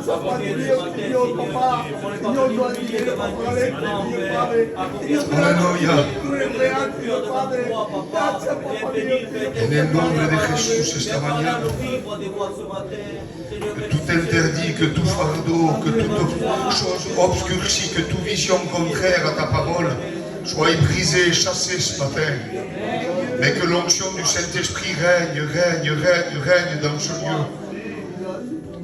Grazie Padre Dio, Signor papà, Signor tua Dio, Padre, Signor Padre, Aleluya. Signor Padre, grazie papà Dio, En el nombre de Jesús esta mañana, que tout interdit, que tout fardeau, que toute chose obscurcie, que toute vision contraire à ta parole soit brisée, chassée ce matin. Mais que l'onction du Saint-Esprit règne dans ce lieu.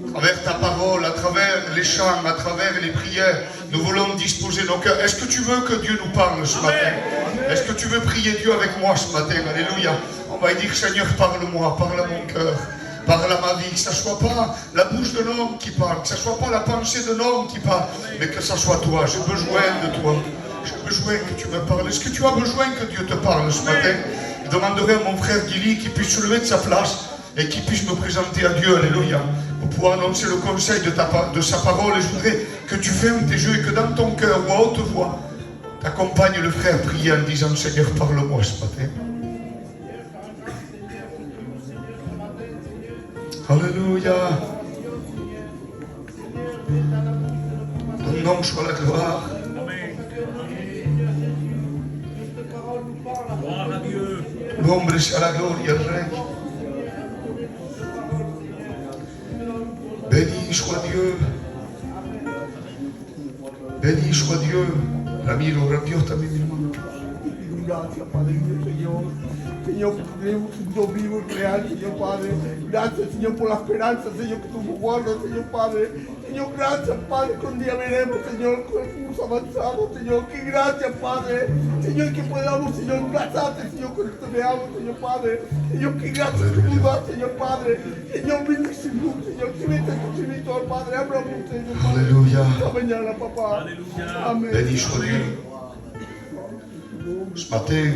À travers ta parole, à travers les chants, à travers les prières, nous voulons disposer nos cœurs. Est-ce que tu veux que Dieu nous parle ce matin? Est-ce que tu veux prier Dieu avec moi ce matin? Alléluia. On va dire, Seigneur, parle-moi, parle à mon cœur, parle à ma vie. Que ce ne soit pas la bouche de l'homme qui parle, que ce ne soit pas la pensée de l'homme qui parle, mais que ce soit toi. J'ai besoin de toi. J'ai besoin que tu me parles. Est-ce que tu as besoin que Dieu te parle ce matin? Je demanderai à mon frère Guili qu'il puisse se lever de sa place et qu'il puisse me présenter à Dieu, alléluia, pour pouvoir annoncer le conseil de sa parole. Et je voudrais que tu fermes tes yeux et que dans ton cœur ou à haute voix, t'accompagnes le frère prier en disant, Seigneur, parle-moi ce matin. Alléluia. Ton nom soit la gloire. Nombre sea la gloria, Rey. Béni soit Dieu. Béni soit Dieu. Ramiro, Dios también, mi hermano. Gracias, Padre Dios, Señor. Señor, porque tenemos un Dios vivo y real, Señor Padre. Gracias, Señor, por la esperanza, Señor, que tú nos guardas, Señor Padre. Señor, gracias, Padre, que un día veremos, Señor, con el curso avanzado, Señor. Que gracias, Padre. Señor, que podamos, Señor, enlazarte, Señor, con este veamos, Señor Padre. Señor, que gracias que tú das, Señor Padre. Señor, bendición, Señor, que vete tu espiritual, Padre. Hablamos, Señor Padre. Alléluia. Esta mañana, papá. Amén. Béni soit Dieu. Ce matin,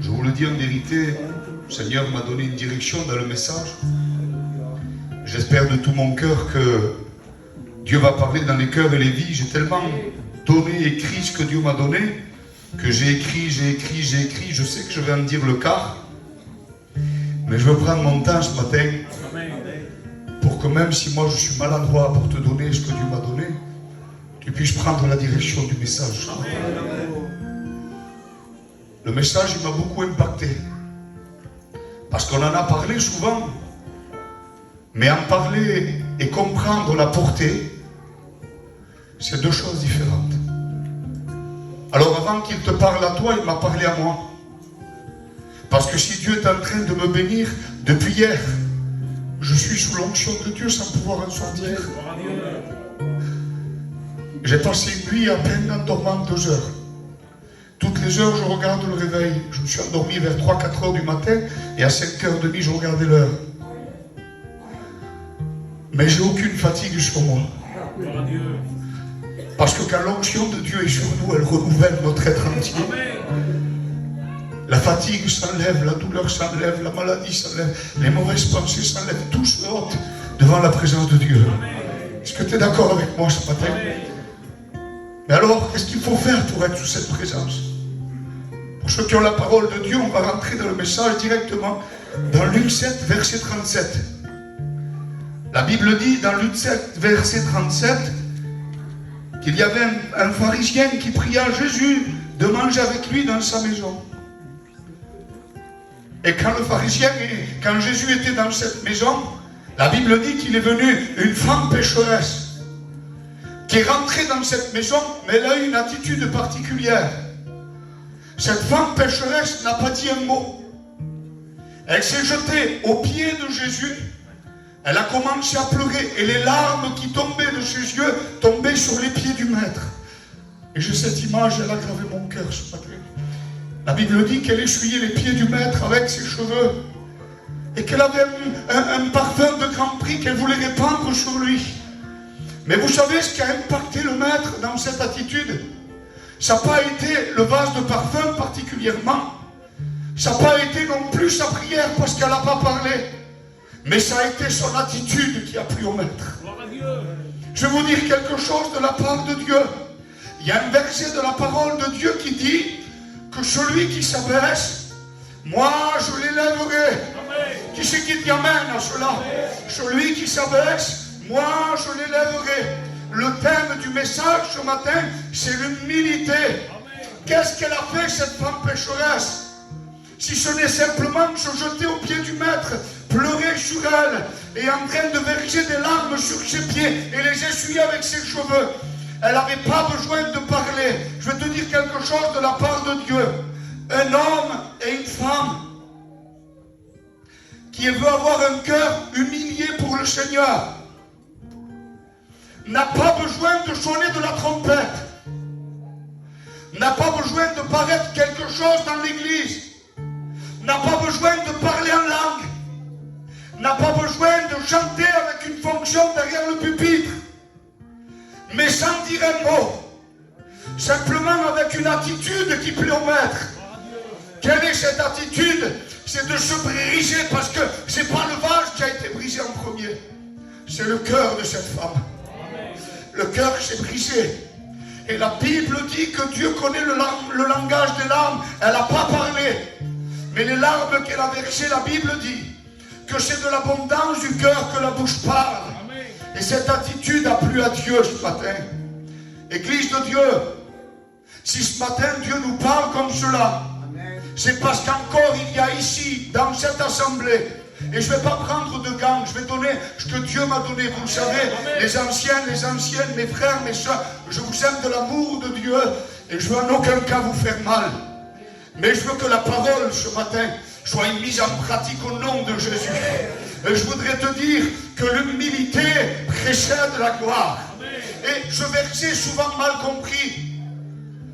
je vous le dis en vérité, le Seigneur m'a donné une direction dans le message. J'espère de tout mon cœur que Dieu va parler dans les cœurs et les vies. J'ai tellement donné, écrit ce que Dieu m'a donné, que j'ai écrit. Je sais que je vais en dire le quart. Mais je veux prendre mon temps ce matin pour que même si moi je suis maladroit pour te donner ce que Dieu m'a donné, tu puisses prendre la direction du message. Le message, il m'a beaucoup impacté. Parce qu'on en a parlé souvent. Mais en parler et comprendre la portée, c'est deux choses différentes. Alors avant qu'il te parle à toi, il m'a parlé à moi. Parce que si Dieu est en train de me bénir, depuis hier, je suis sous l'onction de Dieu sans pouvoir en sortir. J'ai passé une nuit à peine en dormant 2 heures. Toutes les heures, je regarde le réveil. Je me suis endormi vers 3-4 heures du matin et à 5h30, je regardais l'heure. Mais j'ai aucune fatigue sur moi. Parce que quand l'onction de Dieu est sur nous, elle renouvelle notre être entier. La fatigue s'enlève, la douleur s'enlève, la maladie s'enlève, les mauvaises pensées s'enlèvent, tout se ôte devant la présence de Dieu. Est-ce que tu es d'accord avec moi ce matin? Mais alors, qu'est-ce qu'il faut faire pour être sous cette présence? Pour ceux qui ont la parole de Dieu, on va rentrer dans le message directement dans Luc 7, verset 37. La Bible dit dans Luc 7, verset 37, qu'il y avait un pharisien qui pria à Jésus de manger avec lui dans sa maison. Et quand Jésus était dans cette maison, la Bible dit qu'il est venu une femme pécheresse qui est rentrée dans cette maison, mais elle a eu une attitude particulière. Cette femme pécheresse n'a pas dit un mot. Elle s'est jetée aux pieds de Jésus. Elle a commencé à pleurer et les larmes qui tombaient de ses yeux tombaient sur les pieds du Maître. Et j'ai cette image, elle a gravé mon cœur ce matin. La Bible dit qu'elle essuyait les pieds du Maître avec ses cheveux et qu'elle avait un parfum de grand prix qu'elle voulait répandre sur lui. Mais vous savez ce qui a impacté le Maître dans cette attitude? Ça n'a pas été le vase de parfum particulièrement. Ça n'a pas été non plus sa prière parce qu'elle n'a pas parlé. Mais ça a été son attitude qui a plu au Maître. Je vais vous dire quelque chose de la part de Dieu. Il y a un verset de la parole de Dieu qui dit que celui qui s'abaisse, moi je l'élèverai. Qui c'est qui dit amen à cela? Celui qui s'abaisse, Moi, je l'élèverai. Le thème du message ce matin, c'est l'humilité. Qu'est-ce qu'elle a fait, cette femme pécheresse? Si ce n'est simplement se jeter aux pieds du maître, pleurer sur elle et en train de verser des larmes sur ses pieds et les essuyer avec ses cheveux. Elle n'avait pas besoin de parler. Je vais te dire quelque chose de la part de Dieu. Un homme et une femme qui veut avoir un cœur humilié pour le Seigneur n'a pas besoin de sonner de la trompette, n'a pas besoin de paraître quelque chose dans l'église, n'a pas besoin de parler en langue, n'a pas besoin de chanter avec une fonction derrière le pupitre, mais sans dire un mot, simplement avec une attitude qui plaît au maître. Quelle est cette attitude? C'est de se briser, parce que c'est pas le vase qui a été brisé en premier, c'est le cœur de cette femme. Le cœur s'est brisé. Et la Bible dit que Dieu connaît le langage des larmes. Elle n'a pas parlé. Mais les larmes qu'elle a versées, la Bible dit que c'est de l'abondance du cœur que la bouche parle. Et cette attitude a plu à Dieu ce matin. Église de Dieu, si ce matin Dieu nous parle comme cela, c'est parce qu'encore il y a ici, dans cette assemblée, et je ne vais pas prendre de gants, je vais donner ce que Dieu m'a donné. Vous le savez, les anciens, les anciennes, mes frères, mes soeurs, je vous aime de l'amour de Dieu et je ne veux en aucun cas vous faire mal. Mais je veux que la parole ce matin soit mise en pratique au nom de Jésus. Et je voudrais te dire que l'humilité précède la gloire. Et ce verset est souvent mal compris.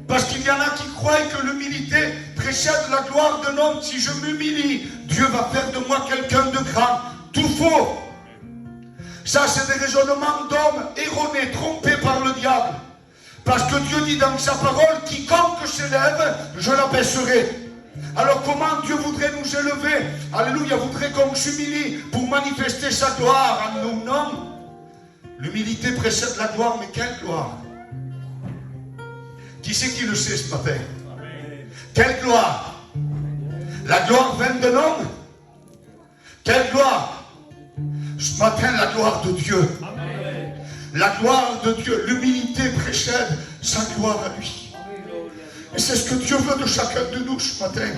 Parce qu'il y en a qui croient que l'humilité précède la gloire d'un homme. Si je m'humilie, Dieu va faire de moi quelqu'un de grand. Tout faux. Ça, c'est des raisonnements d'hommes erronés, trompés par le diable. Parce que Dieu dit dans sa parole, quiconque s'élève, je l'abaisserai. Alors comment Dieu voudrait nous élever? Alléluia, voudrait qu'on s'humilie pour manifester sa gloire en nous. Non. L'humilité précède la gloire, mais quelle gloire? Qui c'est qui le sait ce matin? Amen. Quelle gloire? La gloire vient d'un homme? Quelle gloire? Ce matin, la gloire de Dieu. Amen. La gloire de Dieu. L'humilité précède sa gloire à lui. Et c'est ce que Dieu veut de chacun de nous ce matin.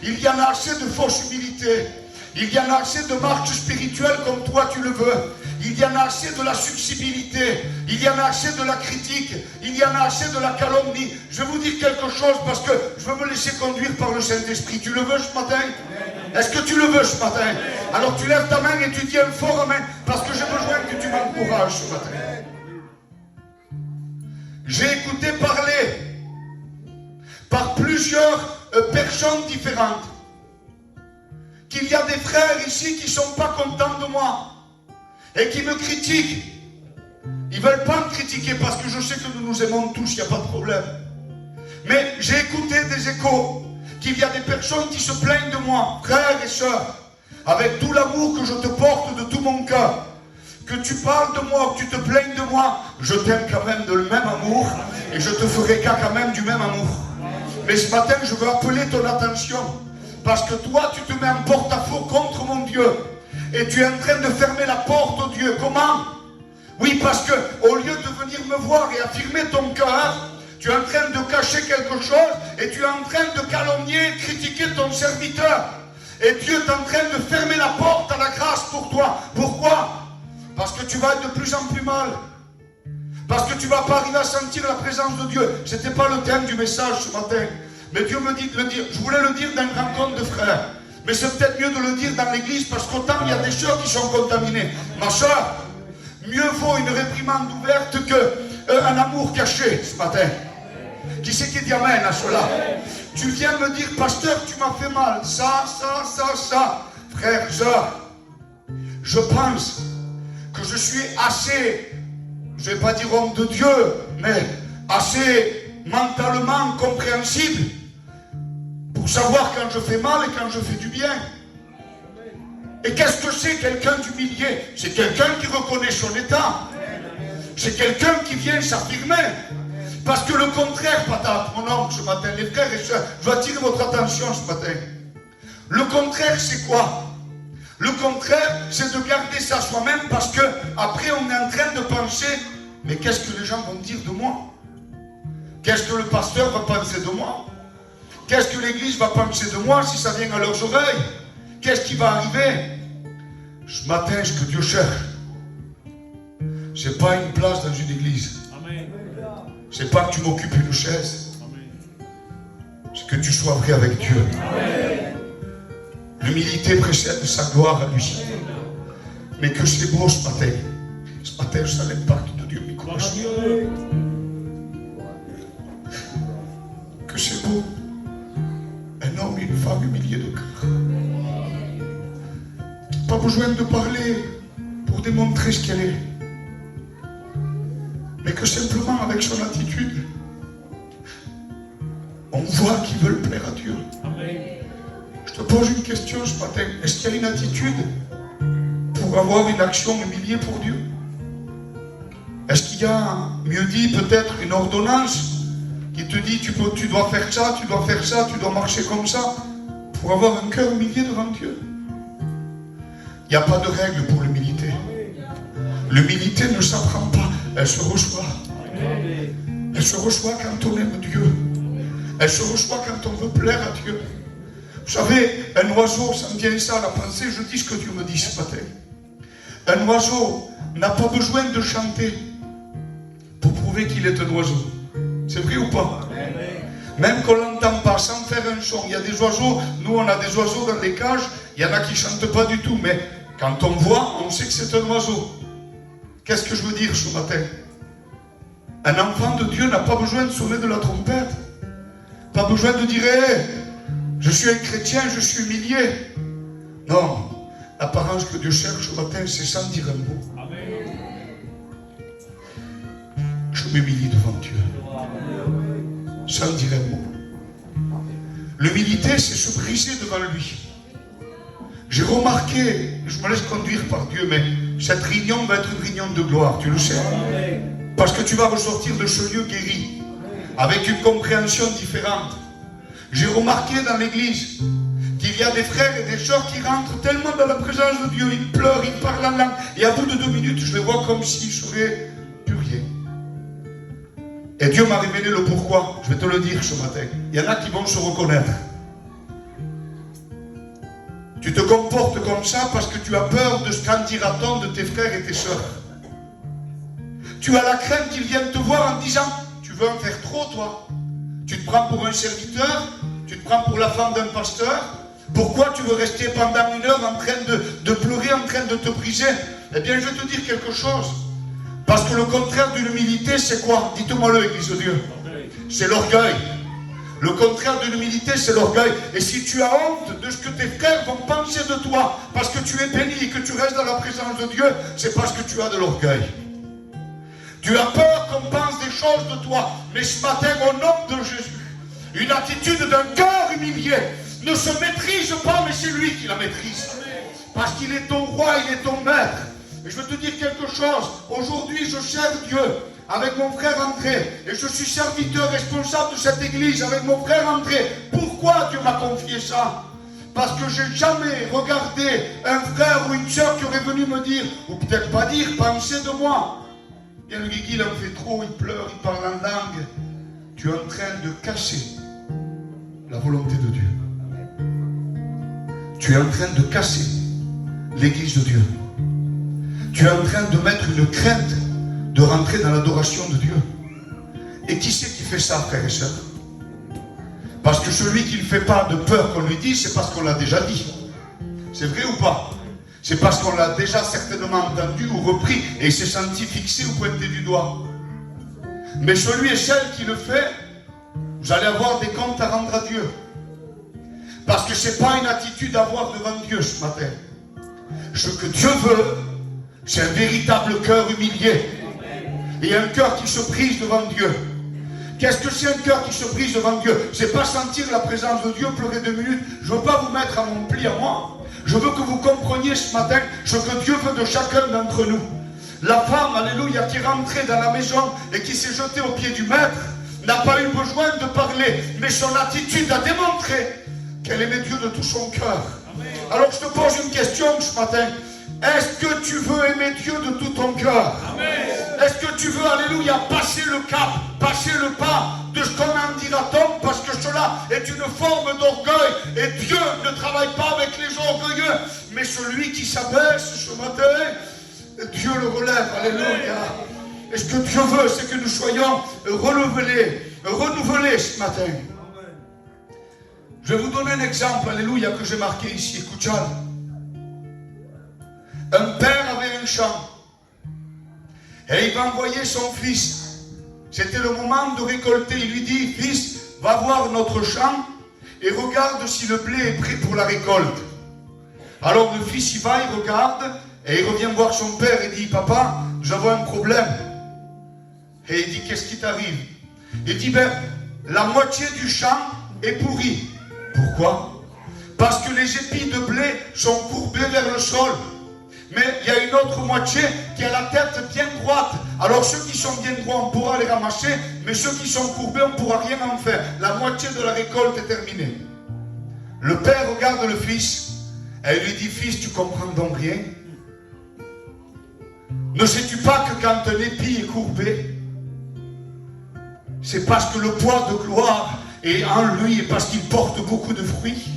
Il y en a assez de fausse humilité. Il y en a assez de marche spirituelle comme toi tu le veux. Il y en a assez de la subsibilité. Il y en a assez de la critique. Il y en a assez de la calomnie. Je vais vous dire quelque chose parce que je veux me laisser conduire par le Saint-Esprit. Tu le veux ce matin? Est-ce que tu le veux ce matin? Alors tu lèves ta main et tu dis un fort amen parce que j'ai besoin que tu m'encourages ce matin. J'ai écouté parler par plusieurs personnes différentes qu'il y a des frères ici qui ne sont pas contents de moi et qui me critiquent. Ils ne veulent pas me critiquer parce que je sais que nous nous aimons tous, il n'y a pas de problème. Mais j'ai écouté des échos qu'il y a des personnes qui se plaignent de moi, frères et sœurs, avec tout l'amour que je te porte de tout mon cœur. Que tu parles de moi, que tu te plaignes de moi, je t'aime quand même de le même amour et je te ferai cas quand même du même amour. Mais ce matin, je veux appeler ton attention. Parce que toi, tu te mets en porte-à-faux contre mon Dieu. Et tu es en train de fermer la porte au Dieu. Comment? Oui, parce que au lieu de venir me voir et affirmer ton cœur, tu es en train de cacher quelque chose et tu es en train de calomnier, critiquer ton serviteur. Et Dieu est en train de fermer la porte à la grâce pour toi. Pourquoi? Parce que tu vas être de plus en plus mal. Parce que tu ne vas pas arriver à sentir la présence de Dieu. Ce n'était pas le thème du message ce matin. Mais Dieu me dit de le dire. Je voulais le dire dans une rencontre de frères. Mais c'est peut-être mieux de le dire dans l'église parce qu'autant il y a des sœurs qui sont contaminées. Ma soeur, mieux vaut une réprimande ouverte qu'un amour caché ce matin. Qui c'est qui dit amen à cela? Tu viens me dire, pasteur, tu m'as fait mal. Ça. Frère, sœur, je pense que je suis assez, je ne vais pas dire homme de Dieu, mais assez mentalement compréhensible pour savoir quand je fais mal et quand je fais du bien. Et qu'est-ce que c'est quelqu'un d'humilié? C'est quelqu'un qui reconnaît son état. C'est quelqu'un qui vient s'affirmer. Parce que le contraire, patate, mon oncle ce matin, les frères et sœurs, je veux attirer votre attention ce matin. Le contraire, c'est quoi? Le contraire, c'est de garder ça soi-même parce que après on est en train de penser, mais qu'est-ce que les gens vont dire de moi? Qu'est-ce que le pasteur va penser de moi? Qu'est-ce que l'église va penser de moi si ça vient à leurs oreilles? Qu'est-ce qui va arriver? Ce matin, ce que Dieu cherche, c'est pas une place dans une église. C'est pas que tu m'occupes une chaise. C'est que tu sois vrai avec Dieu. L'humilité précède sa gloire à lui. Mais que c'est beau ce matin. Ce matin, je savais pas que Dieu m'y connaisse. Que c'est beau. Un homme et une femme humiliés de cœur. Pas besoin de parler pour démontrer ce qu'elle est. Mais que simplement avec son attitude, on voit qu'ils veulent plaire à Dieu. Je te pose une question ce matin. Est-ce qu'il y a une attitude pour avoir une action humiliée pour Dieu? Est-ce qu'il y a, mieux dit, peut-être une ordonnance qui te dit tu dois faire ça, tu dois faire ça, tu dois marcher comme ça pour avoir un cœur humilié devant Dieu? Il n'y a pas de règle pour l'humilité. L'humilité ne s'apprend pas, elle se reçoit. Elle se reçoit quand on aime Dieu. Elle se reçoit quand on veut plaire à Dieu. Vous savez, un oiseau, ça me vient ça à la pensée, je dis ce que Dieu me dit ce matin. Un oiseau n'a pas besoin de chanter pour prouver qu'il est un oiseau. C'est vrai ou pas? Même qu'on ne l'entend pas, sans faire un son. Il y a des oiseaux, nous on a des oiseaux dans les cages, il y en a qui ne chantent pas du tout, mais quand on voit, on sait que c'est un oiseau. Qu'est-ce que je veux dire ce matin? Un enfant de Dieu n'a pas besoin de sonner de la trompette. Pas besoin de dire hey, je suis un chrétien, je suis humilié. Non, l'apparence que Dieu cherche ce matin, c'est sans dire un mot. Je m'humilie devant Dieu. Sans dire un mot. L'humilité, c'est se briser devant lui. J'ai remarqué, je me laisse conduire par Dieu, mais cette réunion va être une réunion de gloire, tu le sais. Parce que tu vas ressortir de ce lieu guéri, avec une compréhension différente. J'ai remarqué dans l'église qu'il y a des frères et des sœurs qui rentrent tellement dans la présence de Dieu, ils pleurent, ils parlent en langue, et à bout de 2 minutes, je les vois comme s'ils seraient plus rien. Et Dieu m'a révélé le pourquoi, je vais te le dire ce matin. Il y en a qui vont se reconnaître. Tu te comportes comme ça parce que tu as peur de ce qu'en dira-t-on de tes frères et tes sœurs. Tu as la crainte qu'ils viennent te voir en disant « Tu veux en faire trop, toi? Tu te prends pour un serviteur? Tu te prends pour la femme d'un pasteur? Pourquoi tu veux rester pendant 1 heure en train de pleurer, en train de te briser ?» Eh bien, je vais te dire quelque chose. Parce que le contraire d'une humilité, c'est quoi? Dites-moi-le, Église de Dieu. C'est l'orgueil. Le contraire de l'humilité, c'est l'orgueil. Et si tu as honte de ce que tes frères vont penser de toi, parce que tu es béni et que tu restes dans la présence de Dieu, c'est parce que tu as de l'orgueil. Tu as peur qu'on pense des choses de toi. Mais ce matin, au nom de Jésus, une attitude d'un cœur humilié ne se maîtrise pas, mais c'est lui qui la maîtrise. Parce qu'il est ton roi, il est ton maître. Et je veux te dire quelque chose. Aujourd'hui, je sers Dieu avec mon frère André. Et je suis serviteur responsable de cette église avec mon frère André. Pourquoi Dieu m'a confié ça? Parce que j'ai jamais regardé un frère ou une soeur qui aurait venu me dire, ou peut-être pas dire, penser de moi. Bien, le Guigui, il en fait trop, il pleure, il parle en langue. Tu es en train de casser la volonté de Dieu. Tu es en train de casser l'église de Dieu. Tu es en train de mettre une crainte de rentrer dans l'adoration de Dieu. Et qui c'est qui fait ça, frères et sœurs? Parce que celui qui ne fait pas de peur qu'on lui dise, c'est parce qu'on l'a déjà dit. C'est vrai ou pas? C'est parce qu'on l'a déjà certainement entendu ou repris et il s'est senti fixé ou pointé du doigt. Mais celui et celle qui le fait, vous allez avoir des comptes à rendre à Dieu. Parce que ce n'est pas une attitude à avoir devant Dieu ce matin. Ce que Dieu veut, c'est un véritable cœur humilié. Et un cœur qui se brise devant Dieu. Qu'est-ce que c'est un cœur qui se brise devant Dieu? C'est pas sentir la présence de Dieu, pleurer 2 minutes. Je ne veux pas vous mettre à mon pli à moi. Je veux que vous compreniez ce matin ce que Dieu veut de chacun d'entre nous. La femme, alléluia, qui est rentrée dans la maison et qui s'est jetée aux pieds du maître, n'a pas eu besoin de parler, mais son attitude a démontré qu'elle aimait Dieu de tout son cœur. Alors je te pose une question ce matin. Est-ce que tu veux aimer Dieu de tout ton cœur? Est-ce que tu veux, alléluia, passer le cap, passer le pas de ce qu'on en dira-t-on, parce que cela est une forme d'orgueil, et Dieu ne travaille pas avec les orgueilleux, mais celui qui s'abaisse ce matin, Dieu le relève, alléluia. Et ce que Dieu veut, c'est que nous soyons renouvelés ce matin. Je vais vous donner un exemple, alléluia, que j'ai marqué ici. Écoute, John. Un père avait un champ. Et il va envoyer son fils. C'était le moment de récolter. Il lui dit, fils, va voir notre champ et regarde si le blé est prêt pour la récolte. Alors le fils, il va, il regarde et il revient voir son père et dit, papa, nous avons un problème. Et il dit, qu'est-ce qui t'arrive? Il dit, ben, la moitié du champ est pourrie. Pourquoi? Parce que les épis de blé sont courbés vers le sol. Mais il y a une autre moitié qui a la tête bien droite. Alors ceux qui sont bien droits, on pourra les ramasser, mais ceux qui sont courbés, on ne pourra rien en faire. La moitié de la récolte est terminée. Le père regarde le fils et lui dit, fils, tu comprends donc rien? Ne sais-tu pas que quand un épi est courbé, c'est parce que le poids de gloire est en lui et parce qu'il porte beaucoup de fruits?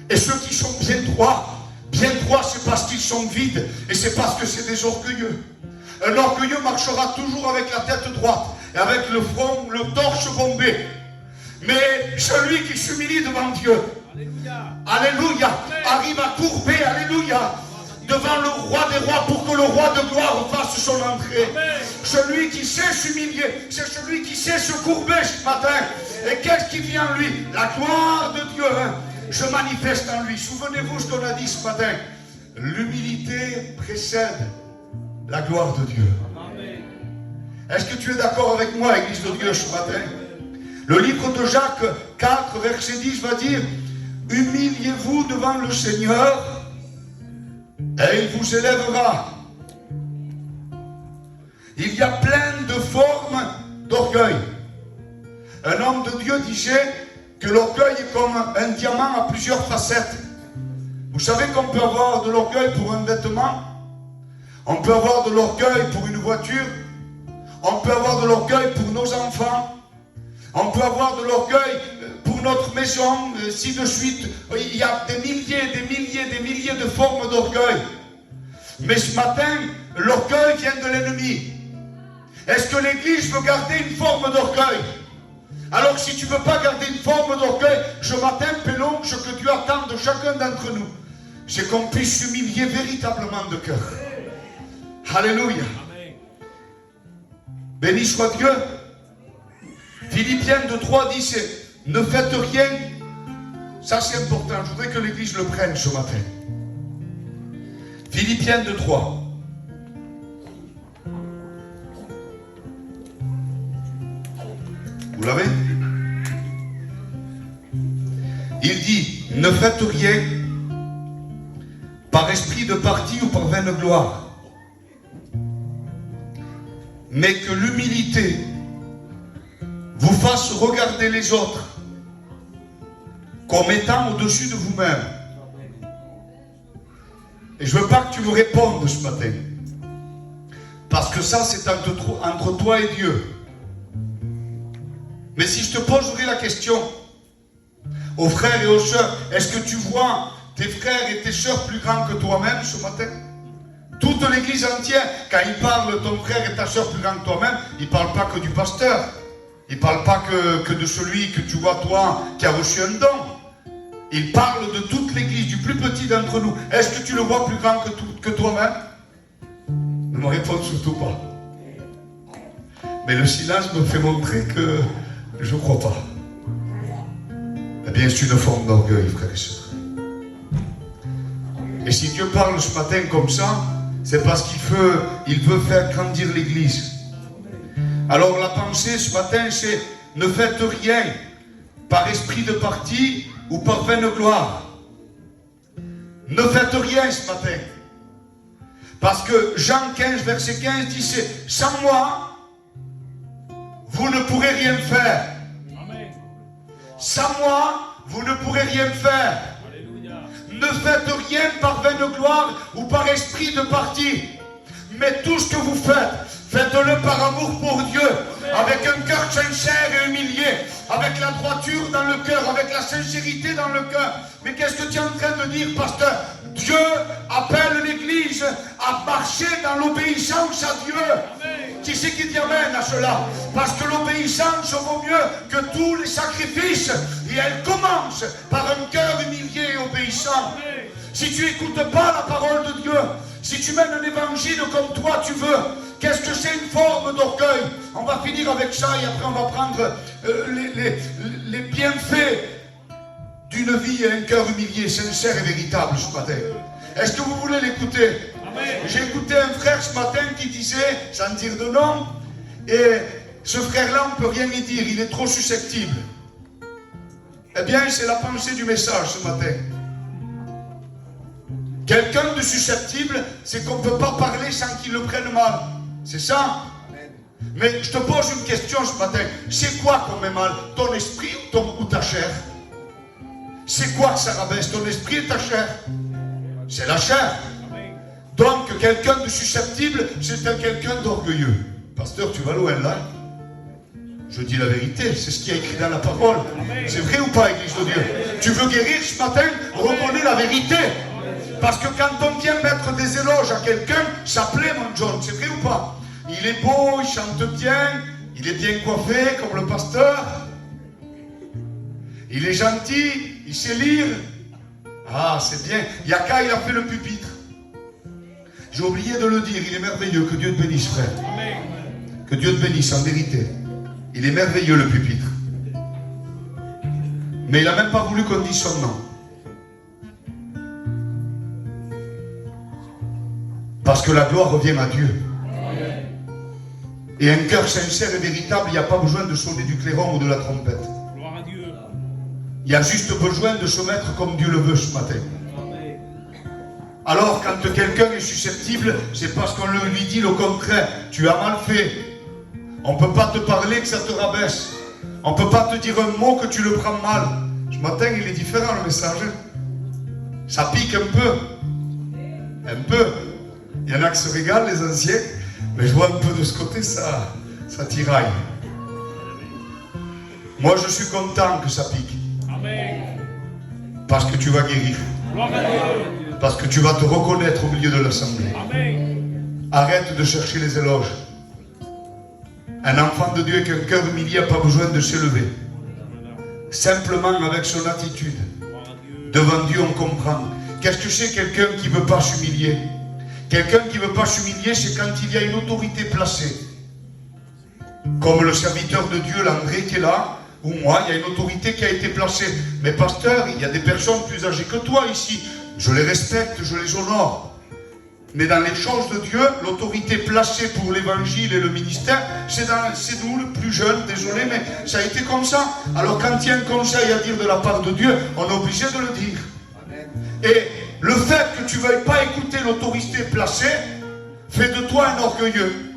Et ceux qui sont bien droits, c'est parce qu'ils sont vides et c'est parce que c'est des orgueilleux. Un orgueilleux marchera toujours avec la tête droite et avec le front, le torse bombé. Mais celui qui s'humilie devant Dieu, alléluia, arrive à courber, alléluia, devant le roi des rois pour que le roi de gloire fasse son entrée. Celui qui sait s'humilier, c'est celui qui sait se courber ce matin. Et qu'est-ce qui vient en lui? La gloire de Dieu, je manifeste en lui. Souvenez-vous ce qu'on a dit ce matin. L'humilité précède la gloire de Dieu. Est-ce que tu es d'accord avec moi, Église de Dieu, ce matin? Le livre de Jacques 4, verset 10 va dire, humiliez-vous devant le Seigneur et il vous élèvera. Il y a plein de formes d'orgueil. Un homme de Dieu disait que l'orgueil est comme un diamant à plusieurs facettes. Vous savez qu'on peut avoir de l'orgueil pour un vêtement, on peut avoir de l'orgueil pour une voiture, on peut avoir de l'orgueil pour nos enfants, on peut avoir de l'orgueil pour notre maison, ainsi de suite. Il y a des milliers de formes d'orgueil. Mais ce matin, l'orgueil vient de l'ennemi. Est-ce que l'Église veut garder une forme d'orgueil? Alors si tu ne veux pas garder une forme d'orgueil, ce matin, Pélon, ce que Dieu attend de chacun d'entre nous, c'est qu'on puisse s'humilier véritablement de cœur. Alléluia. Béni soit Dieu. Philippiens 2:3 dit, ne faites rien. Ça c'est important, je voudrais que l'Église le prenne ce matin. Philippiens 2:3. Vous l'avez? Il dit, ne faites rien par esprit de parti ou par vaine gloire, mais que l'humilité vous fasse regarder les autres comme étant au-dessus de vous-même. Et je ne veux pas que tu me répondes ce matin, parce que ça c'est entre toi et Dieu. Mais si je te poserais la question aux frères et aux sœurs, est-ce que tu vois tes frères et tes sœurs plus grands que toi-même ce matin? Toute l'église entière, quand il parle ton frère et ta sœur plus grands que toi-même, il ne parle pas que du pasteur. Il ne parle pas que de celui que tu vois toi qui a reçu un don. Il parle de toute l'église, du plus petit d'entre nous. Est-ce que tu le vois plus grand que toi-même? Ne me réponds surtout pas. Mais le silence me fait montrer que je ne crois pas. Eh bien, c'est une forme d'orgueil, frères et sœurs. Et si Dieu parle ce matin comme ça, c'est parce qu'il veut faire grandir l'église. Alors la pensée ce matin, c'est ne faites rien par esprit de parti ou par vaine gloire. Ne faites rien ce matin. Parce que Jean 15, verset 15 dit, c'est sans moi, vous ne pourrez rien faire. Amen. Sans moi, vous ne pourrez rien faire. Alléluia. Ne faites rien par vaine gloire ou par esprit de parti. Mais tout ce que vous faites, faites-le par amour pour Dieu, avec un cœur sincère et humilié, avec la droiture dans le cœur, avec la sincérité dans le cœur. Mais qu'est-ce que tu es en train de dire, pasteur? Dieu appelle l'Église à marcher dans l'obéissance à Dieu. Qui c'est qui dit amen à cela? Parce que l'obéissance vaut mieux que tous les sacrifices. Et elle commence par un cœur humilié et obéissant. Si tu n'écoutes pas la parole de Dieu, si tu mènes un évangile comme toi tu veux, qu'est-ce que c'est une forme d'orgueil? On va finir avec ça et après on va prendre les bienfaits d'une vie et un cœur humilié, sincère et véritable ce matin. Est-ce que vous voulez l'écouter? J'ai écouté un frère ce matin qui disait, sans dire de nom, et ce frère-là on ne peut rien y dire, il est trop susceptible. Eh bien c'est la pensée du message ce matin. Quelqu'un de susceptible, c'est qu'on ne peut pas parler sans qu'il le prenne mal. C'est ça? Mais je te pose une question ce matin. C'est quoi qu'on met mal? Ton esprit ou ta chair? C'est quoi que ça rabaisse? Ton esprit et ta chair? C'est la chair. Donc quelqu'un de susceptible, c'est quelqu'un d'orgueilleux. Pasteur, tu vas loin là? Je dis la vérité, c'est ce qui est écrit dans la parole. C'est vrai ou pas, Église de Dieu? Tu veux guérir ce matin? Reconnais la vérité. Parce que quand on vient mettre des éloges à quelqu'un, ça plaît, mon John, c'est vrai ou pas? Il est beau, il chante bien, il est bien coiffé comme le pasteur. Il est gentil, il sait lire. Ah, c'est bien. Yaka, il a fait le pupitre. J'ai oublié de le dire, il est merveilleux. Que Dieu te bénisse, frère. Que Dieu te bénisse, en vérité. Il est merveilleux, le pupitre. Mais il n'a même pas voulu qu'on dise son nom. Parce que la gloire revient à Dieu. Et un cœur sincère et véritable, il n'y a pas besoin de sonner du clairon ou de la trompette. Gloire à Dieu. Il y a juste besoin de se mettre comme Dieu le veut ce matin. Alors quand quelqu'un est susceptible, c'est parce qu'on lui dit le contraire. Tu as mal fait. On ne peut pas te parler que ça te rabaisse. On ne peut pas te dire un mot que tu le prends mal. Ce matin, il est différent le message. Ça pique un peu. Un peu. Il y en a qui se régalent, les anciens. Mais je vois un peu de ce côté, ça tiraille. Moi, je suis content que ça pique. Amen. Parce que tu vas guérir. Gloire à Dieu. Parce que tu vas te reconnaître au milieu de l'assemblée. Amen. Arrête de chercher les éloges. Un enfant de Dieu avec un cœur humilié n'a pas besoin de s'élever. Simplement avec son attitude. Devant Dieu, on comprend. Qu'est-ce que c'est quelqu'un qui ne veut pas s'humilier? Quelqu'un qui ne veut pas s'humilier, c'est quand il y a une autorité placée. Comme le serviteur de Dieu, l'André qui est là, ou moi, il y a une autorité qui a été placée. Mais pasteur, il y a des personnes plus âgées que toi ici. Je les respecte, je les honore. Mais dans les choses de Dieu, l'autorité placée pour l'évangile et le ministère, c'est nous le plus jeune, désolé, mais ça a été comme ça. Alors quand il y a un conseil à dire de la part de Dieu, on est obligé de le dire. Et le fait que tu ne veuilles pas écouter l'autorité placée, fait de toi un orgueilleux.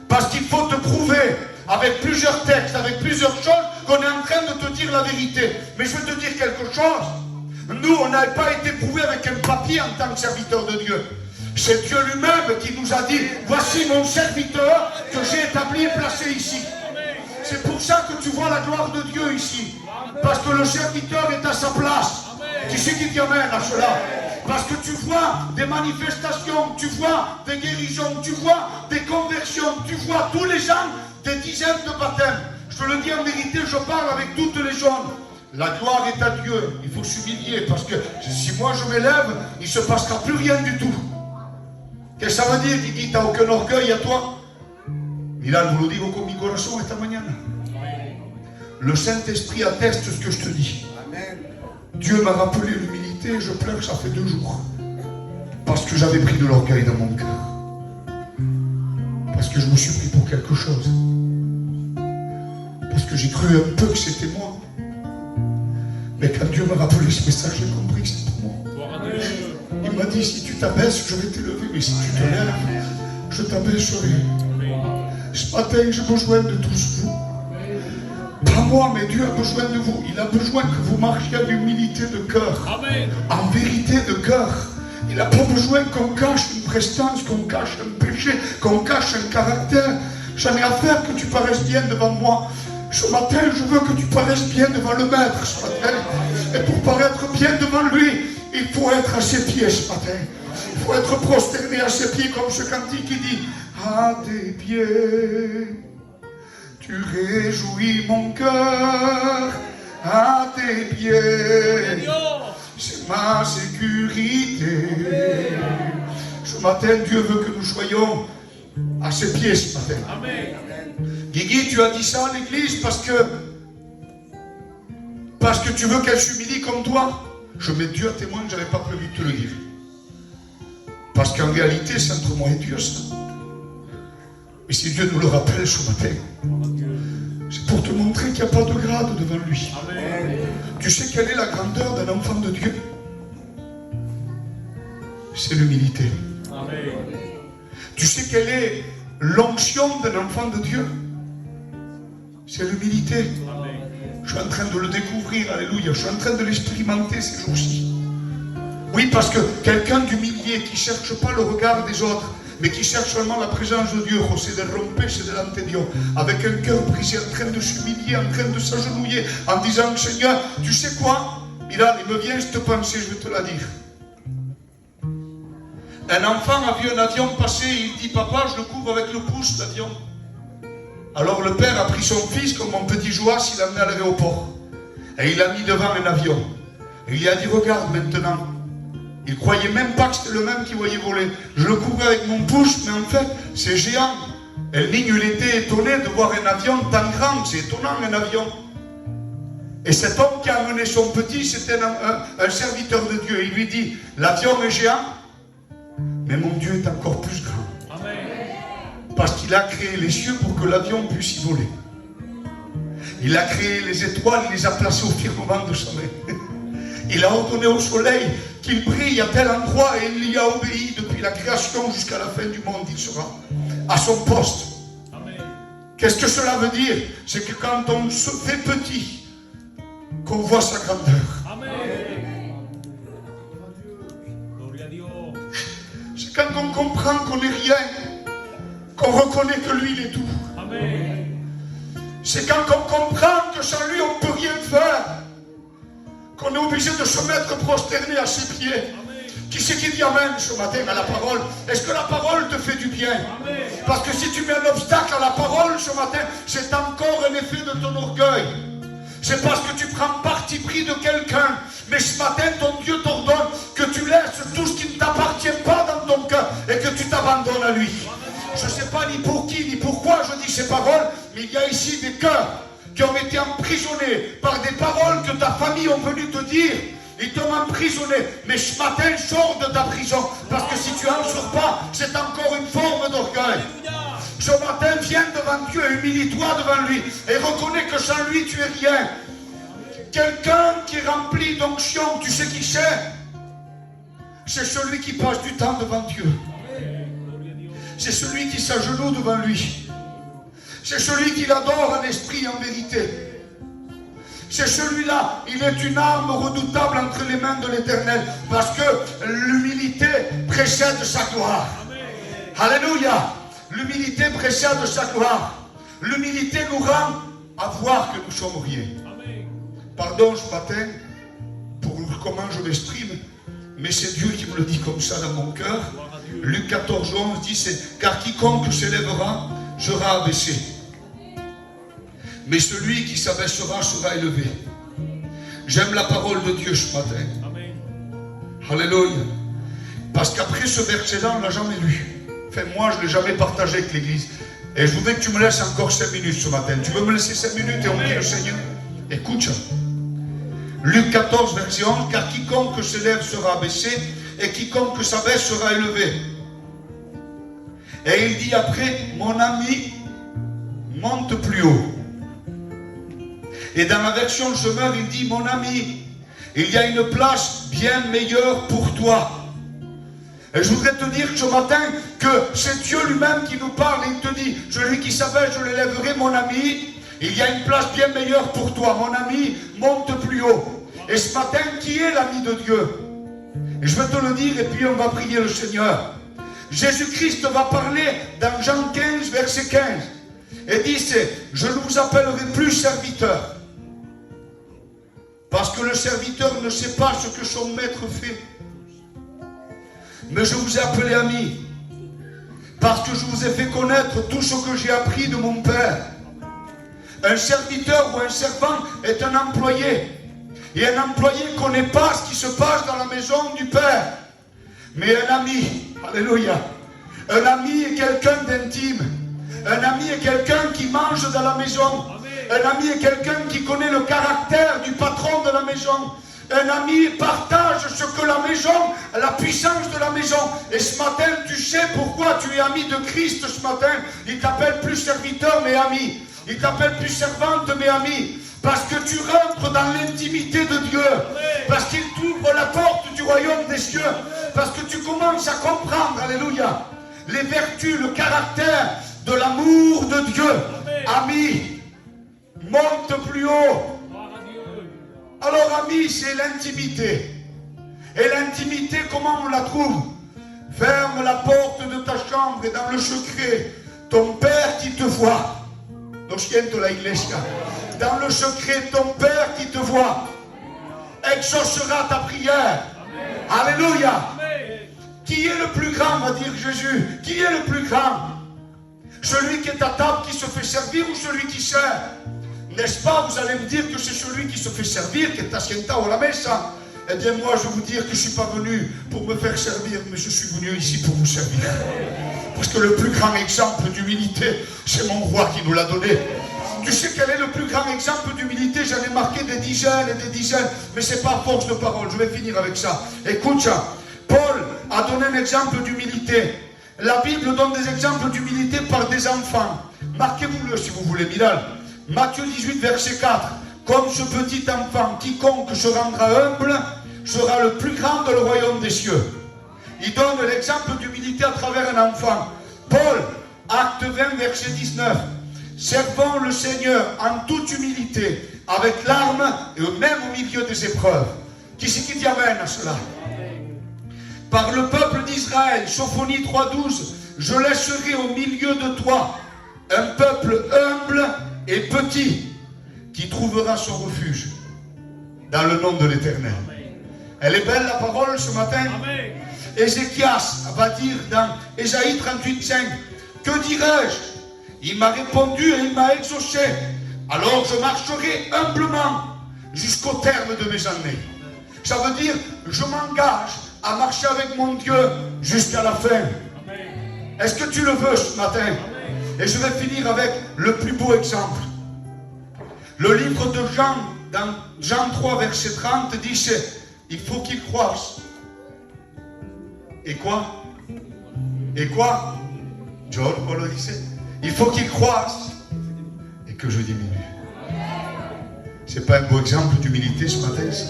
Parce qu'il faut te prouver, avec plusieurs textes, avec plusieurs choses, qu'on est en train de te dire la vérité. Mais je veux te dire quelque chose. Nous, on n'a pas été prouvé avec un papier en tant que serviteur de Dieu. C'est Dieu lui-même qui nous a dit, voici mon serviteur que j'ai établi et placé ici. C'est pour ça que tu vois la gloire de Dieu ici. Parce que le serviteur est à sa place. Qui c'est qui t'amène à cela? Parce que tu vois des manifestations, tu vois des guérisons, tu vois des conversions, tu vois tous les gens, des dizaines de baptêmes. Je te le dis en vérité, je parle avec toutes les gens. La gloire est à Dieu. Il faut s'humilier parce que si moi je m'élève, il ne se passera plus rien du tout. Qu'est-ce que ça veut dire? Il dit, tu n'as aucun orgueil à toi. Milan, vous le digo con mi corazón esta mañana. Le Saint-Esprit atteste ce que je te dis. Amen. Dieu m'a rappelé l'humilité et je pleure, ça fait 2 jours. Parce que j'avais pris de l'orgueil dans mon cœur. Parce que je me suis pris pour quelque chose. Parce que j'ai cru un peu que c'était moi. Mais quand Dieu m'a rappelé ce message, j'ai compris que c'était pour moi. Gloire à Dieu. Il m'a dit, si tu t'abaisses, je vais t'élever. Mais si tu te lèves, je t'abaisserai. Ce matin, j'ai besoin de tous vous. pas moi, mais Dieu a besoin de vous. Il a besoin que vous marchiez en humilité de cœur. Amen. En vérité de cœur. Il n'a pas besoin qu'on cache une prestance, qu'on cache un péché, qu'on cache un caractère. J'en ai affaire que tu paraisses bien devant moi. Ce matin, je veux que tu paraisses bien devant le Maître ce matin. Et pour paraître bien devant lui, il faut être à ses pieds ce matin. Il faut être prosterné à ses pieds comme ce cantique qui dit « À tes pieds, tu réjouis mon cœur. À tes pieds, c'est ma sécurité. » Ce matin, Dieu veut que nous soyons à ses pieds ce matin. Amen. Guigui, tu as dit ça à l'église parce que tu veux qu'elle s'humilie comme toi. Je mets Dieu à témoin que je n'avais pas prévu de te le dire. Parce qu'en réalité, c'est entre moi et Dieu ça. Et si Dieu nous le rappelle ce matin, c'est pour te montrer qu'il n'y a pas de grade devant lui. Amen. Tu sais quelle est la grandeur d'un enfant de Dieu? C'est l'humilité. Amen. Tu sais quelle est l'onction d'un enfant de Dieu? C'est l'humilité. Amen. Je suis en train de le découvrir, alléluia. Je suis en train de l'expérimenter ces jours-ci. Oui, parce que quelqu'un d'humilié qui ne cherche pas le regard des autres, mais qui cherche seulement la présence de Dieu, José de romper, c'est delante de Dieu, avec un cœur brisé, en train de s'humilier, en train de s'agenouiller, en disant, Seigneur, tu sais quoi? Miral, il me vient cette pensée, je vais te la dire. Un enfant a vu un avion passer, il dit, papa, je le couvre avec le pouce, l'avion. Alors le père a pris son fils, comme mon petit Joas, il l'a amené à l'aéroport. Et il l'a mis devant un avion. Et il lui a dit, regarde maintenant. Il ne croyait même pas que c'était le même qui voyait voler. Je le couvrais avec mon pouce, mais en fait, c'est géant. El Niño, il était étonné de voir un avion tant grand. C'est étonnant, un avion. Et cet homme qui a amené son petit, c'était un serviteur de Dieu. Il lui dit, l'avion est géant, mais mon Dieu est encore plus grand. Amen. Parce qu'il a créé les cieux pour que l'avion puisse y voler. Il a créé les étoiles, il les a placées au firmament de sa main. Il a ordonné au soleil qu'il brille à tel endroit et il y a obéi depuis la création jusqu'à la fin du monde. Il sera à son poste. Amen. Qu'est-ce que cela veut dire? C'est que quand on se fait petit, qu'on voit sa grandeur. Amen. Gloria a Dios. C'est quand on comprend qu'on n'est rien, qu'on reconnaît que lui, il est tout. Amen. C'est quand on comprend que sans lui, on ne peut rien faire, qu'on est obligé de se mettre prosterné à ses pieds. Amen. Qui c'est qui dit Amen ce matin à la parole? Est-ce que la parole te fait du bien? Amen. Parce que si tu mets un obstacle à la parole ce matin, c'est encore un effet de ton orgueil. C'est parce que tu prends parti pris de quelqu'un. Mais ce matin, ton Dieu t'ordonne que tu laisses tout ce qui ne t'appartient pas dans ton cœur et que tu t'abandonnes à lui. Je ne sais pas ni pour qui, ni pourquoi je dis ces paroles, mais il y a ici des cœurs qui ont été emprisonnés par des paroles que ta famille ont venu te dire. Ils t'ont emprisonné. Mais ce matin, sors de ta prison. Parce que si tu n'en sors pas, c'est encore une forme d'orgueil. Ce matin, viens devant Dieu, humilie-toi devant lui et reconnais que sans lui, tu es rien. Quelqu'un qui est rempli d'onction, tu sais qui c'est? C'est celui qui passe du temps devant Dieu. C'est celui qui s'agenouille devant lui. C'est celui qui l'adore en esprit et en vérité. C'est celui-là, il est une arme redoutable entre les mains de l'Éternel. Parce que l'humilité précède sa gloire. Alléluia. L'humilité précède sa gloire. L'humilité nous rend à voir que nous sommes rien. Pardon ce matin pour comment je m'exprime, mais c'est Dieu qui me le dit comme ça dans mon cœur. Luc 14, 11 dit, c'est car quiconque s'élèvera sera abaissé. Mais celui qui s'abaissera sera élevé. J'aime la parole de Dieu ce matin. Amen. Alléluia. Parce qu'après ce verset-là, on ne l'a jamais lu. Enfin, moi, je ne l'ai jamais partagé avec l'Église. Et je voudrais que tu me laisses encore 5 minutes ce matin. Tu veux me laisser 5 minutes et on prie le Seigneur? Écoute ça. Luc 14, verset 11, car quiconque s'élève sera abaissé, et quiconque s'abaisse sera élevé. Et il dit après, mon ami, monte plus haut. Et dans la version Semeur, il dit, mon ami, il y a une place bien meilleure pour toi. Et je voudrais te dire ce matin que c'est Dieu lui-même qui nous parle et il te dit, celui qui s'abaisse, je l'élèverai, mon ami. Il y a une place bien meilleure pour toi. Mon ami, monte plus haut. Et ce matin, qui est l'ami de Dieu? Et je vais te le dire et puis on va prier le Seigneur. Jésus-Christ va parler dans Jean 15, verset 15. Et dit, je ne vous appellerai plus serviteur. Parce que le serviteur ne sait pas ce que son maître fait. Mais je vous ai appelé ami. Parce que je vous ai fait connaître tout ce que j'ai appris de mon Père. Un serviteur ou un servant est un employé. Et un employé ne connaît pas ce qui se passe dans la maison du Père. Mais un ami, alléluia, un ami est quelqu'un d'intime. Un ami est quelqu'un qui mange dans la maison. Un ami est quelqu'un qui connaît le caractère du patron de la maison. Un ami partage ce que la maison, la puissance de la maison. Et ce matin, tu sais pourquoi tu es ami de Christ ce matin. Il t'appelle plus serviteur, mais ami. Il t'appelle plus servante, mais ami. Parce que tu rentres dans l'intimité de Dieu. Parce qu'il t'ouvre la porte du royaume des cieux. Parce que tu commences à comprendre, alléluia, les vertus, le caractère de l'amour de Dieu. Ami, monte plus haut. Alors ami, c'est l'intimité. Et l'intimité, comment on la trouve? Ferme la porte de ta chambre et dans le secret, ton Père qui te voit. Lo siento la iglesia. Dans le secret, ton Père qui te voit exaucera ta prière. Alléluia. Qui est le plus grand, va dire Jésus? Qui est le plus grand? Celui qui est à table, qui se fait servir, ou celui qui sert? N'est-ce pas? Vous allez me dire que c'est celui qui se fait servir, qui est assienta o la mesa. Eh bien moi, je vais vous dire que je ne suis pas venu pour me faire servir, mais je suis venu ici pour vous servir. Parce que le plus grand exemple d'humilité, c'est mon roi qui nous l'a donné. Tu sais quel est le plus grand exemple d'humilité? J'en ai marqué des dizaines et des dizaines, mais c'est pas à force de parole. Je vais finir avec ça. Écoute ça. Paul a donné un exemple d'humilité. La Bible donne des exemples d'humilité par des enfants. Marquez-vous-le si vous voulez, Bilal. Matthieu 18, verset 4. Comme ce petit enfant, quiconque se rendra humble, sera le plus grand dans le royaume des cieux. Il donne l'exemple d'humilité à travers un enfant. Paul, acte 20, verset 19. Servons le Seigneur en toute humilité, avec larmes et même au milieu des épreuves. Qui c'est qui dit amen à cela? Par le peuple d'Israël, Sophonie 3.12, je laisserai au milieu de toi un peuple humble et petit qui trouvera son refuge dans le nom de l'Éternel. Elle est belle la parole ce matin. Ézéchias va dire dans Ésaïe 38.5, que dirais-je? Il m'a répondu et il m'a exaucé. Alors je marcherai humblement jusqu'au terme de mes années. Ça veut dire, je m'engage à marcher avec mon Dieu jusqu'à la fin. Est-ce que tu le veux ce matin? Et je vais finir avec le plus beau exemple. Le livre de Jean, dans Jean 3, verset 30, dit, il faut qu'il croisse. Et quoi? Et quoi? John Paul le disait. Il faut qu'il croisse et que je diminue. C'est pas un beau exemple d'humilité ce matin, ça?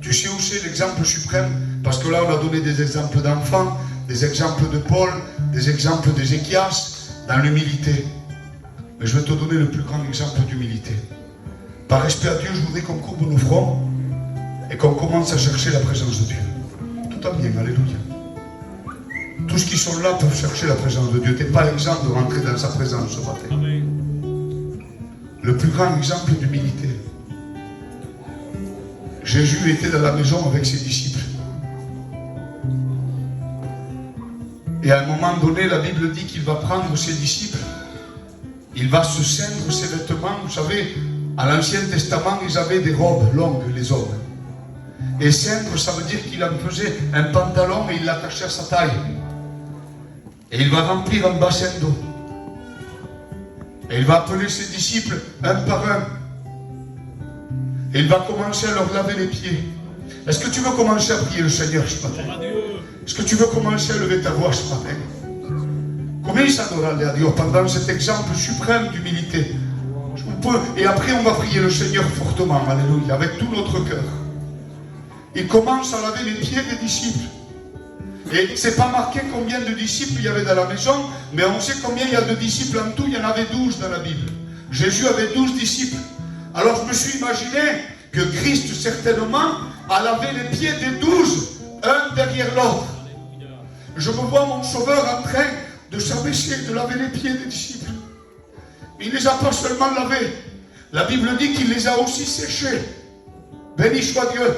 Tu sais où c'est l'exemple suprême? Parce que là, on a donné des exemples d'enfants, des exemples de Paul, des exemples d'Ézéchias, dans l'humilité. Mais je vais te donner le plus grand exemple d'humilité. Par respect à Dieu, je voudrais qu'on courbe nos fronts et qu'on commence à chercher la présence de Dieu. Tout en bien, alléluia. Tous ceux qui sont là peuvent chercher la présence de Dieu. Tu n'es pas exempt de rentrer dans sa présence ce matin. Amen. Le plus grand exemple d'humilité. Jésus était dans la maison avec ses disciples. Et à un moment donné, la Bible dit qu'il va prendre ses disciples. Il va se ceindre ses vêtements. Vous savez, à l'Ancien Testament, ils avaient des robes longues, les hommes. Et ceindre, ça veut dire qu'il en faisait un pantalon et il l'attachait à sa taille. Et il va remplir un bassin d'eau. Et il va appeler ses disciples un par un. Et il va commencer à leur laver les pieds. Est-ce que tu veux commencer à prier le Seigneur ce matin? Est-ce que tu veux commencer à lever ta voix ce matin? Commence à adorer à Dieu pendant cet exemple suprême d'humilité. Et après on va prier le Seigneur fortement, alléluia, avec tout notre cœur. Il commence à laver les pieds des disciples. Et c'est pas marqué combien de disciples il y avait dans la maison, mais on sait combien il y a de disciples en tout, il y en avait 12 dans la Bible. Jésus avait 12 disciples. Alors je me suis imaginé que Christ certainement a lavé les pieds des 12, un derrière l'autre. Je me vois mon sauveur en train de s'abaisser, de laver les pieds des disciples. Il ne les a pas seulement lavés. La Bible dit qu'il les a aussi séchés. Béni soit Dieu.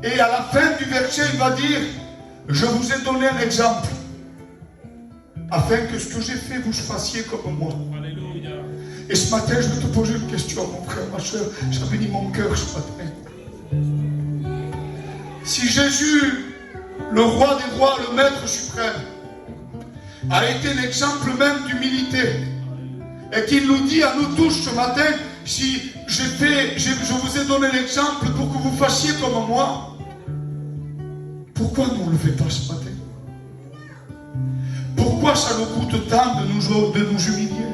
Et à la fin du verset, il va dire, je vous ai donné un exemple, afin que ce que j'ai fait, vous fassiez comme moi. Alléluia. Et ce matin, je vais te poser une question, mon frère, ma soeur. Ça bénit mon cœur ce matin. Si Jésus, le roi des rois, le maître suprême, a été l'exemple même d'humilité, et qu'il nous dit à nous tous ce matin, si je vous ai donné l'exemple pour que vous fassiez comme moi, pourquoi nous ne le fait pas ce matin? Pourquoi ça nous coûte tant de nous humilier?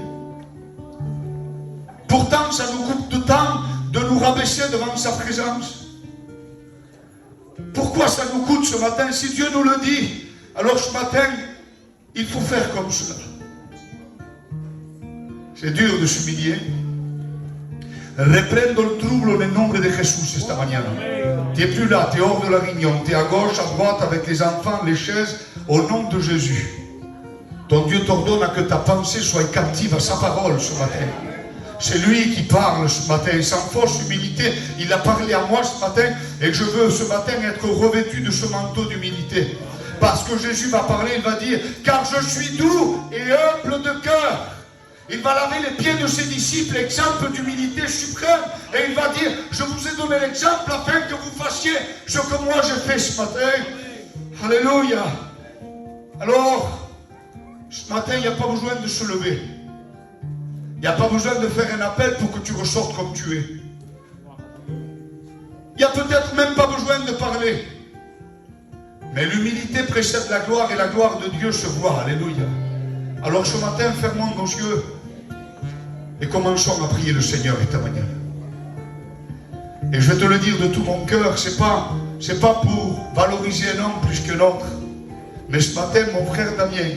Pourtant, ça nous coûte tant de nous rabaisser devant sa présence. Pourquoi ça nous coûte ce matin? Si Dieu nous le dit, alors ce matin, il faut faire comme cela. C'est dur de s'humilier. Reprendo el trouble en nombre de Jesús esta mañana. Tu n'es plus là, tu es hors de la réunion, tu es à gauche, à droite avec les enfants, les chaises, au nom de Jésus. Ton Dieu t'ordonne à que ta pensée soit captive à sa parole ce matin. C'est lui qui parle ce matin, sans fausse humilité. Il a parlé à moi ce matin et je veux ce matin être revêtu de ce manteau d'humilité. Parce que Jésus va parler, il va dire, car je suis doux et humble de cœur. Il va laver les pieds de ses disciples, exemple d'humilité suprême. Et il va dire, je vous ai donné l'exemple afin que vous fassiez ce que moi j'ai fait ce matin. Alléluia. Alors, ce matin, il n'y a pas besoin de se lever. Il n'y a pas besoin de faire un appel pour que tu ressortes comme tu es. Il n'y a peut-être même pas besoin de parler. Mais l'humilité précède la gloire et la gloire de Dieu se voit. Alléluia. Alors ce matin, fermons nos yeux et commençons à prier le Seigneur esta mañana. Et je vais te le dire de tout mon cœur, c'est pas pour valoriser un homme plus qu'un autre. Mais ce matin, mon frère Damien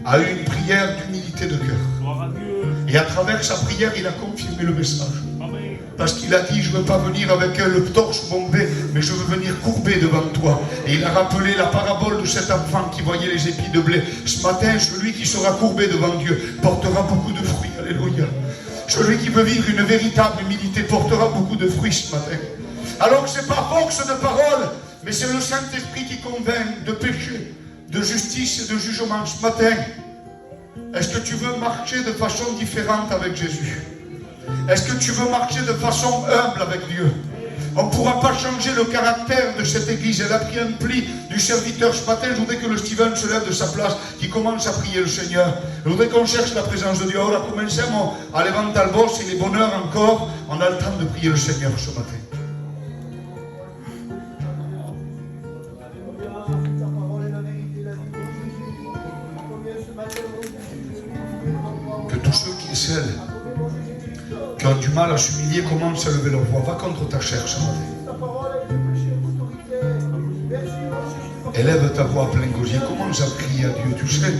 a eu une prière d'humilité de cœur. Gloire à Dieu. Et à travers sa prière, il a confirmé le message. Amen. Parce qu'il a dit, je ne veux pas venir avec le torse bombé, mais je veux venir courbé devant toi. Et il a rappelé la parabole de cet enfant qui voyait les épis de blé. Ce matin, celui qui sera courbé devant Dieu portera beaucoup de fruits. Alléluia. Celui qui veut vivre une véritable humilité portera beaucoup de fruits ce matin. Alors ce n'est pas force de parole, mais c'est le Saint-Esprit qui convainc de péché, de justice et de jugement ce matin. Est-ce que tu veux marcher de façon différente avec Jésus? Est-ce que tu veux marcher de façon humble avec Dieu? On ne pourra pas changer le caractère de cette église. Elle a pris un pli du serviteur. Ce matin, je voudrais que le Steven se lève de sa place, qu'il commence à prier le Seigneur. Je voudrais qu'on cherche la présence de Dieu. Ahora comencemos a levantar el voz. Il est bonne heure encore. On a le temps de prier le Seigneur ce matin. Que tous ceux qui cèdent, qui ont du mal à s'humilier, commencent à lever leur voix. Va contre ta chair ce matin. Élève ta voix à plein gosier. Commence à prier à Dieu. Tu sais,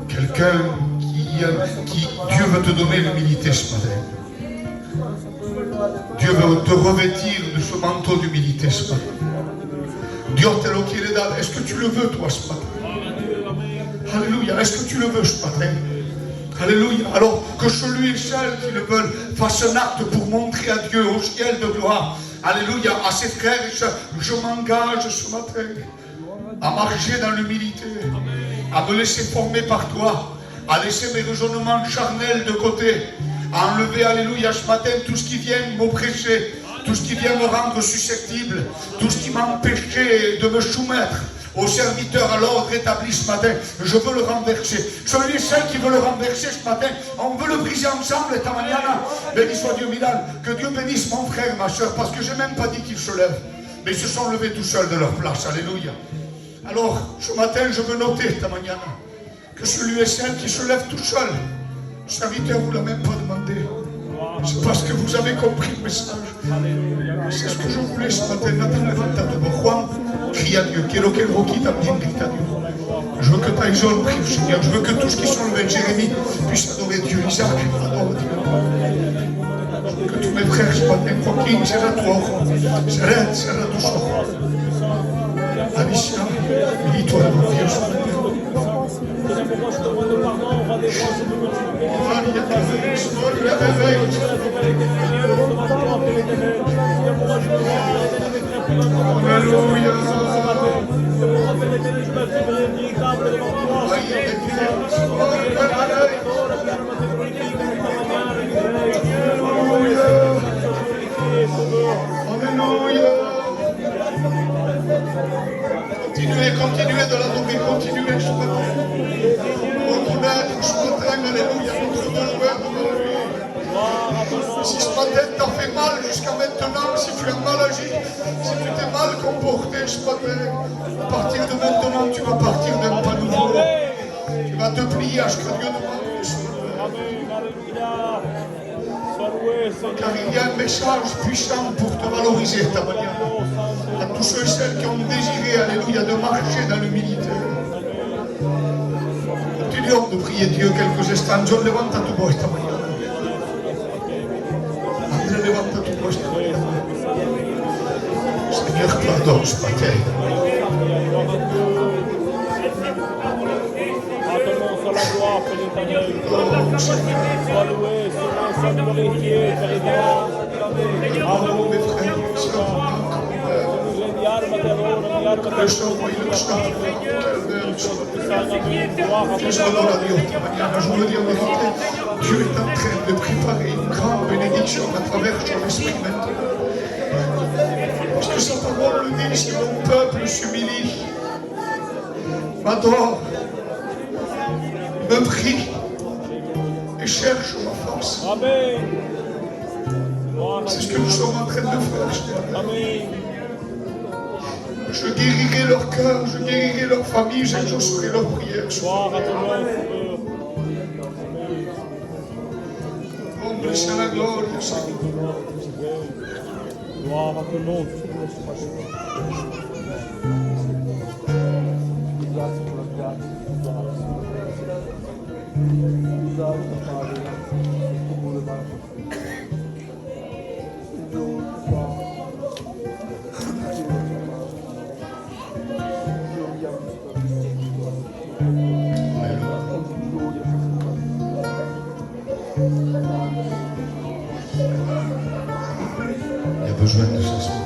quelqu'un qui Dieu veut te donner l'humilité ce matin. Dieu veut te revêtir de ce manteau d'humilité ce matin. Dieu te lo quiere dar. Est-ce que tu le veux toi ce matin? Alléluia. Est-ce que tu le veux ce matin? Alléluia. Alors que celui et celle qui le veulent fassent un acte pour montrer à Dieu au ciel de gloire. Alléluia. À ses frères et sœurs, je m'engage ce matin à marcher dans l'humilité, à me laisser former par toi, à laisser mes raisonnements charnels de côté, à enlever, alléluia, ce matin tout ce qui vient m'oppresser, tout ce qui vient me rendre susceptible, tout ce qui m'empêchait de me soumettre au serviteur à l'ordre établi ce matin. Je veux le renverser. Celui et celle qui veut le renverser ce matin, on veut le briser ensemble esta mañana. Béni soit Dieu, Milan. Que Dieu bénisse mon frère, ma soeur, parce que je n'ai même pas dit qu'ils se lèvent, mais ils se sont levés tout seuls de leur place. Alléluia. Alors, ce matin, je veux noter esta mañana que celui et celle qui se lève tout seul, le serviteur ne vous l'a même pas demandé. C'est parce que vous avez compris le message. C'est ce que je voulais ce matin. Nathan, levanta tu voz. Juan, cría a Dios. Quiero que el Roquita también grita a Dios. Je veux que Tyson prie, Seigneur. Je veux que tous qui sont levés, Jérémie, puissent adorer Dieu. Isaac, adore Dieu. Je veux que tous mes frères, ce matin, Joaquin, Serratouor, Seret, Serratouchor, Alicia, unis-toi devant Dieu ce matin. Alléluia. Continuez de l'adorer, continuez ce matin. Notre maître, ce matin, alléluia, notre Dieu, si ce matin t'as fait mal jusqu'à maintenant, si tu as mal agi, si tu t'es mal comporté ce matin, à partir de maintenant, tu vas partir d'un pas nouveau. Tu vas te plier à ce que Dieu demande ce matin. Car il y a un message puissant pour te valoriser ta manière. À tous ceux et celles qui ont désiré, alléluia, de marcher dans l'humilité. Continuons de prier Dieu quelques instants. John, levanta tu voix esta mañana. André, levanta tu voix esta mañana. Seigneur, pardon ce matin. Sois la gloire, Père éternel. Sois loué, sois glorifié, Père éternel. Pardon mes frères, questo poi lo Stato Questo adora Dio mañana, je vous le dis en vérité, Dieu est en train de préparer une grande bénédiction à travers ton esprit maintenant. Parce que sa parole le dit, si mon peuple s'humilie, m'adore, me prie et cherche ma face. Amen. C'est ce que nous sommes en train de faire. Amen. Je guérirai leur cœur, je guérirai leur famille, j'exaucerai leurs prières. Gloire à ton nom, Seigneur. Comble c'est la gloire, Seigneur. Gloire à ton nom, Il y a besoin de s'asseoir.